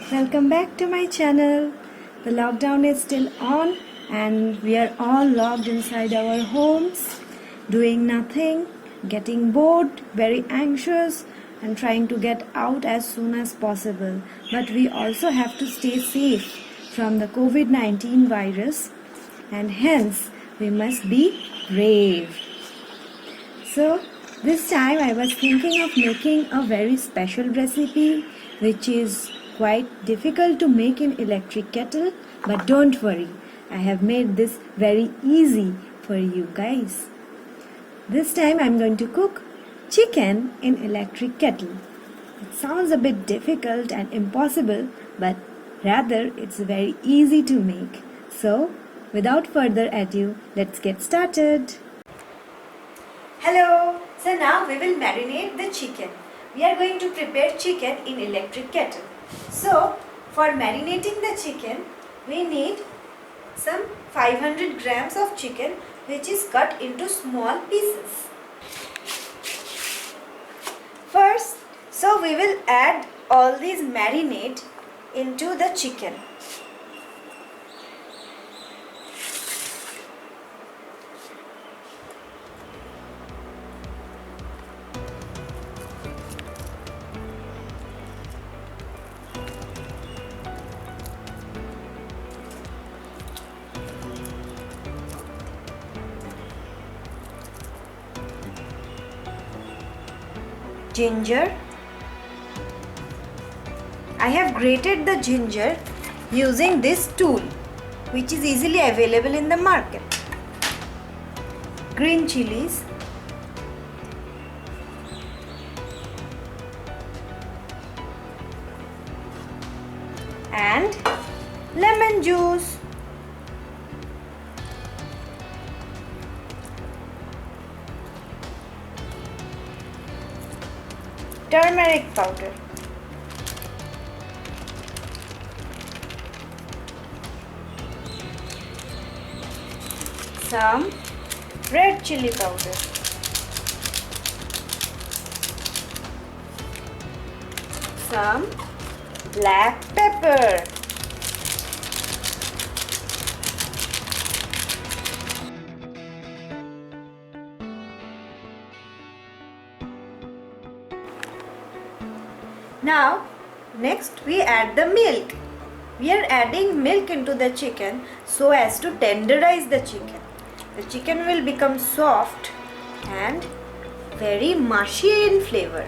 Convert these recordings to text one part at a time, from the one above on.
Welcome back to my channel. The lockdown is still on and we are all locked inside our homes, doing nothing, getting bored, very anxious and trying to get out as soon as possible. But we also have to stay safe from the COVID-19 virus and hence we must be brave. So this time I was thinking of making a very special recipe which is quite difficult to make in electric kettle, but don't worry, I have made this very easy for you guys. This time I'm going to cook chicken in electric kettle. It sounds a bit difficult and impossible, but rather it's very easy to make. So without further ado, let's get started. Hello! So now we will marinate the chicken. We are going to prepare chicken in electric kettle. So for marinating the chicken, we need some 500 grams of chicken which is cut into small pieces. First, so we will add all these marinade into the chicken. Ginger. I have grated the ginger using this tool which is easily available in the market. Green chilies. And lemon juice. Turmeric powder, some red chili powder, some black pepper, Now, next we add the milk. We are adding milk into the chicken so as to tenderize the chicken. The chicken will become soft and very mushy in flavor.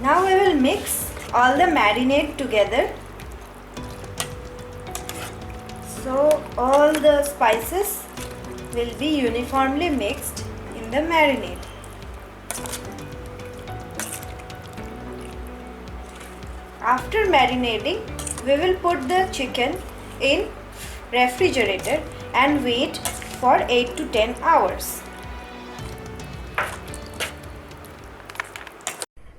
Now we will mix all the marinade together. So all the spices will be uniformly mixed in the marinade. After marinating, we will put the chicken in refrigerator and wait for 8 to 10 hours.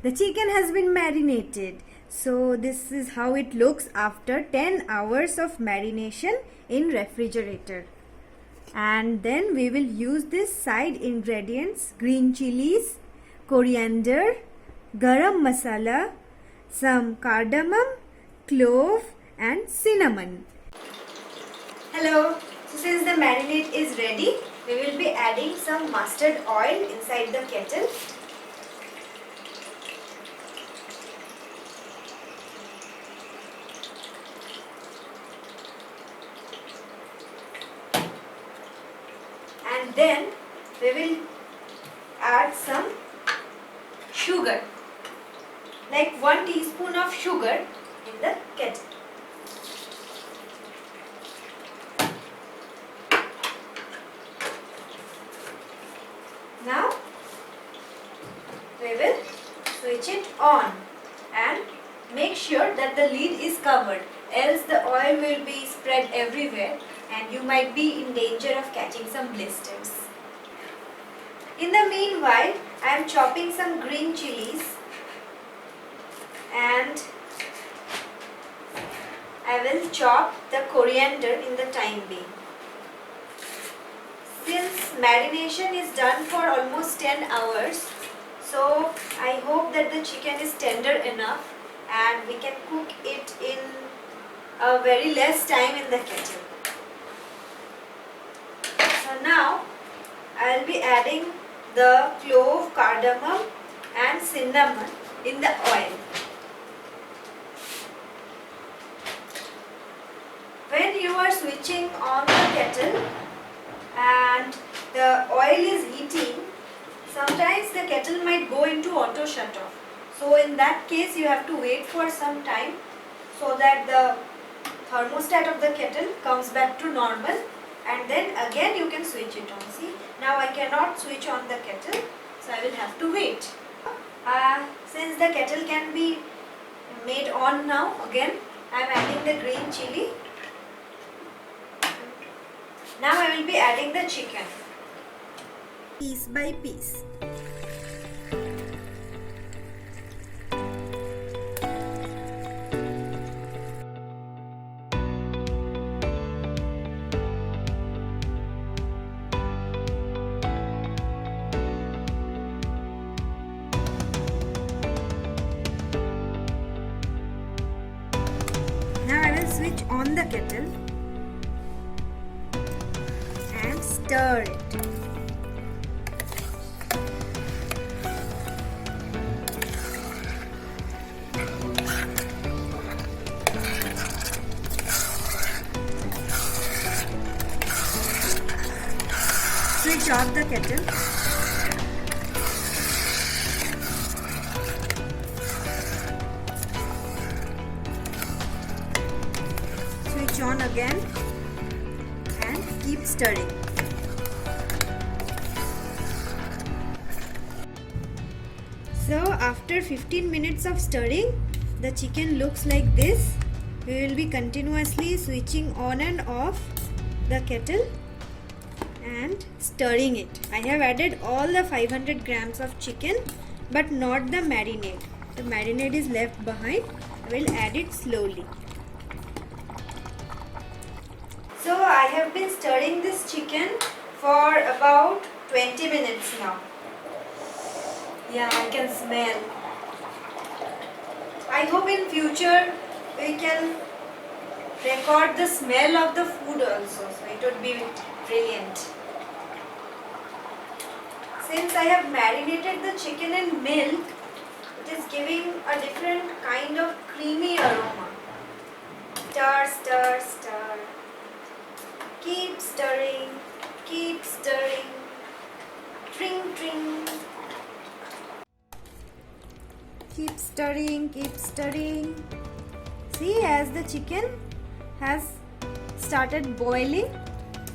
The chicken has been marinated. So this is how it looks after 10 hours of marination in refrigerator. And then we will use this side ingredients: green chilies, coriander, garam masala, some cardamom, clove and cinnamon. Hello, so since the marinade is ready, we will be adding some mustard oil inside the kettle. And then we will add some sugar, like 1 teaspoon of sugar in the kettle. Now we will switch it on and make sure that the lid is covered, else the oil will be spread everywhere and you might be in danger of catching some blisters. In the meanwhile, I am chopping some green chilies and I will chop the coriander in the time being. Since marination is done for almost 10 hours, So I hope that the chicken is tender enough and we can cook it in a very less time in the kettle. So now I will be adding the clove, cardamom and cinnamon in the oil. When you are switching on the kettle and the oil is heating, sometimes the kettle might go into auto shut off. So in that case you have to wait for some time so that the thermostat of the kettle comes back to normal, and then again you can switch it on. See, now I cannot switch on the kettle, so I will have to wait. Since the kettle can be made on now, again I am adding the green chilli. Now I will be adding the chicken piece by piece. Now I will switch on the kettle and stir it. Switch off the kettle. Switch on again and keep stirring. So after 15 minutes of stirring, the chicken looks like this. We will be continuously switching on and off the kettle and stirring it. I have added all the 500 grams of chicken but not the marinade. The marinade is left behind. I will add it slowly. So I have been stirring this chicken for about 20 minutes now. Yeah, I can smell. I hope in future we can record the smell of the food also, so it would be brilliant. Since I have marinated the chicken in milk, it is giving a different kind of creamy aroma. Stir, stir, stir. Keep stirring, keep stirring. Tring, tring. Keep stirring, keep stirring. See, as the chicken has started boiling,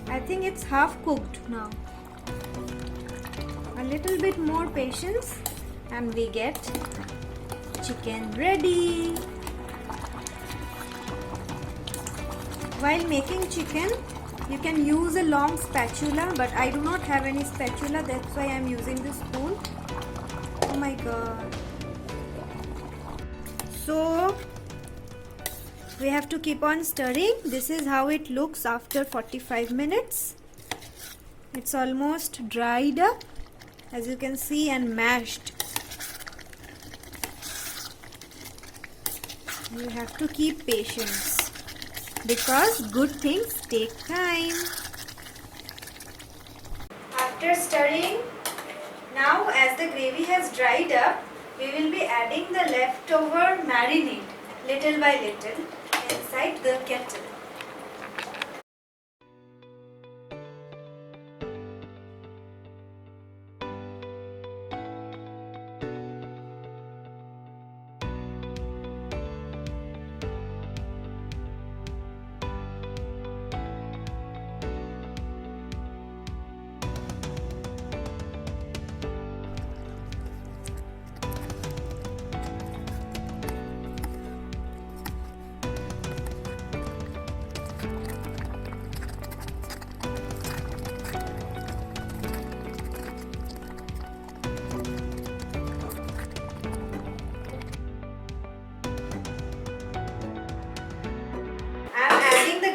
I think it's half cooked now. A little bit more patience and we get chicken ready. While making chicken, you can use a long spatula, but I do not have any spatula, that's why I am using this spoon. Oh my god. So we have to keep on stirring. This is how it looks after 45 minutes. It's almost dried up, as you can see, and mashed. You have to keep patience because good things take time. After stirring, now as the gravy has dried up, we will be adding the leftover marinade little by little inside the kettle.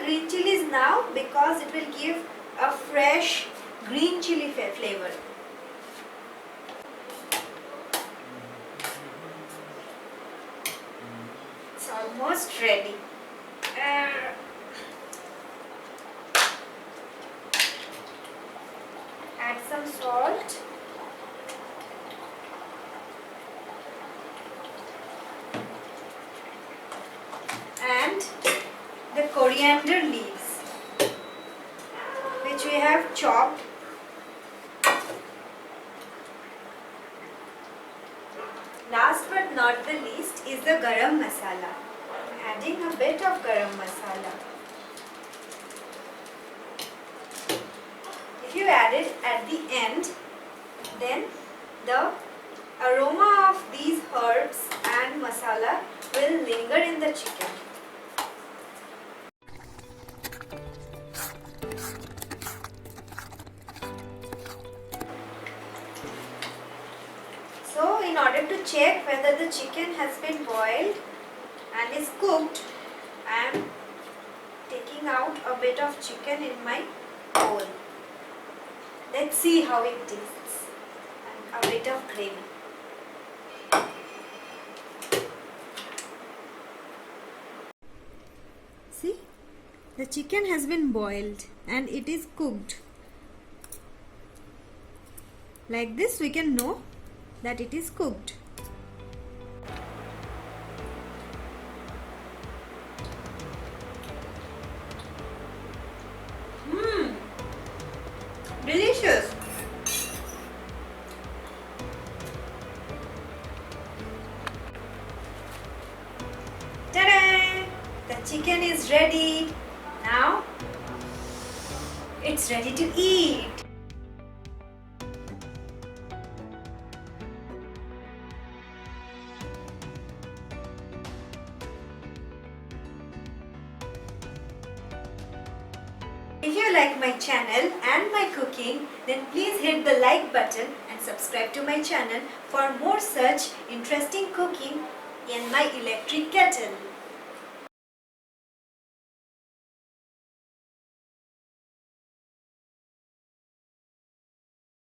Green chilies now because it will give a fresh green chili flavor. almost ready. Add some salt. And the coriander leaves, which we have chopped. Last but not the least is the garam masala. I'm adding a bit of garam masala. If you add it at the end, then the aroma of these herbs and masala will linger in the chicken. So, in order to check whether the chicken has been boiled and is cooked, I am taking out a bit of chicken in my bowl. Let's see how it tastes. And a bit of gravy. See, the chicken has been boiled and it is cooked. Like this we can know that it is cooked. Delicious! Ta-da! The chicken is ready. Now it's ready to eat. If you like my channel and my cooking, then please hit the like button and subscribe to my channel for more such interesting cooking in my electric kettle.